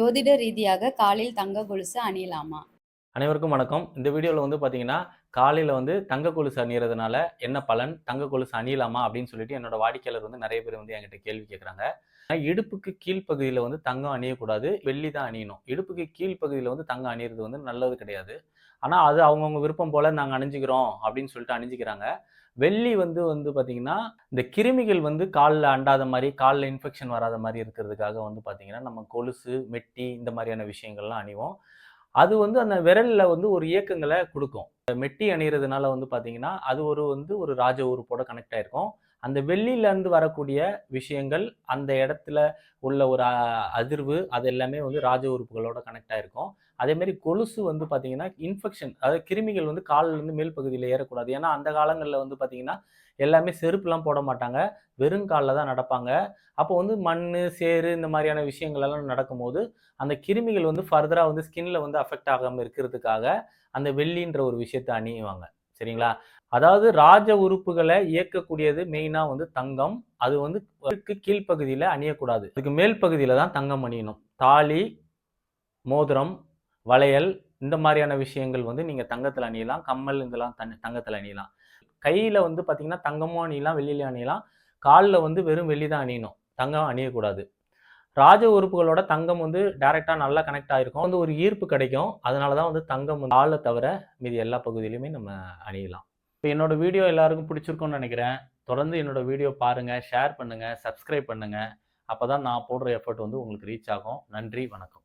ஜோதிட ரீதியாக காலில் தங்க கொலுசு அணியலாமா? அனைவருக்கும் வணக்கம். இந்த வீடியோவில் பார்த்தீங்கன்னா, காலையில தங்க கொலுசு அணியிறதுனால என்ன பலன்? தங்க கொலுசு அணியலாமா? அப்படின்னு சொல்லிட்டு என்னோட வாடிக்கையாளர் நெறைய பேர் என்கிட்ட கேள்வி கேட்குறாங்க. இடுப்புக்கு கீழ் பகுதியில தங்கம் அணியக்கூடாது. வெள்ளி தான் அணியணும். இடுப்புக்கு கீழ் பகுதியில தங்கம் அணியிறது நல்லது கிடையாது. ஆனா, அது அவங்கவங்க விருப்பம் போல நாங்க அணிஞ்சுக்கிறோம் அப்படின்னு சொல்லிட்டு அணிஞ்சுக்கிறாங்க. வெள்ளி பார்த்தீங்கன்னா, இந்த கிருமிகள் கால்ல அண்டாத மாரி, கால்ல இன்ஃபெக்ஷன் வராத மாரி இருக்கிறதுக்காக பார்த்தீங்கன்னா, நம்ம கொலுசு, மெட்டி இந்த மாரியான விஷயங்கள்லாம் அணிவோம். அது அந்த விரல்ல ஒரு இயக்கங்கள குடுக்கும். மெட்டி அணியிறதுனால பார்த்தீங்கன்னா, அது ஒரு ராஜ உறுப்போட கனெக்ட் ஆயிருக்கும். அந்த வெள்ளியிலருந்து வரக்கூடிய விஷயங்கள், அந்த இடத்துல உள்ள ஒரு அதிர்வு, அது எல்லாமே ராஜ உறுப்புகளோட கனெக்ட் ஆயிருக்கும். அதேமாரி கொலுசு பார்த்தீங்கன்னா, இன்ஃபெக்ஷன் அதாவது கிருமிகள் கால்லேருந்து மேல் பகுதியில ஏறக்கூடாது. ஏன்னா, அந்த காலங்கள்ல பார்த்தீங்கன்னா, எல்லாமே செருப்புலாம் போட மாட்டாங்க. வெறும் கால்ல தான் நடப்பாங்க. அப்போ மண்ணு, சேறு இந்த மாரியான விஷயங்கள் எல்லாம் நடக்கும்போது, அந்த கிருமிகள் ஃபர்தரா ஸ்கின்ல அஃபெக்ட் ஆகாம இருக்கிறதுக்காக, அந்த வெள்ளின்ற ஒரு விஷயத்த அணியுவாங்க. சரிங்களா? அதாவது ராஜ உறுப்புகள இயக்கக்கூடியது மெயினா தங்கம். அது க்கு கீழ் பகுதியில அணியக்கூடாது. அதுக்கு மேல் பகுதியில தான் தங்கம் அணியணும். தாலி, மோதிரம், வளையல் இந்த மாரியான விஷயங்கள் நீங்க தங்கத்துல அணியலாம். கம்மல் இதெல்லாம் தங்கத்துல அணியலாம். கையில பார்த்தீங்கன்னா, தங்கமும் அணியலாம், வெள்ளிலயும் அணியலாம். கால்ல வெறும் வெள்ளி தான் அணியணும். தங்கம் அணியக்கூடாது. ராஜ உறுப்புகளோட தங்கம் டைரக்ட்டா நல்லா கனெக்ட் ஆயிருக்கும். ஒரு ஈர்ப்பு கிடைக்கும். அதனால தான் தங்கம் கால தவிர மீதி எல்லா பகுதியிலுமே நம்ம அணியலாம். இப்ப என்னோட வீடியோ எல்லாருக்கும் பிடிச்சிருக்கும்னு நெனைக்கிறேன். தொடர்ந்து என்னோட வீடியோ பாருங்க, ஷேர் பண்ணுங்க, சப்ஸ்கிரைப் பண்ணுங்க. அப்பதான் நான் போடுற எஃபோர்ட் உங்களுக்கு ரீச் ஆகும். நன்றி, வணக்கம்.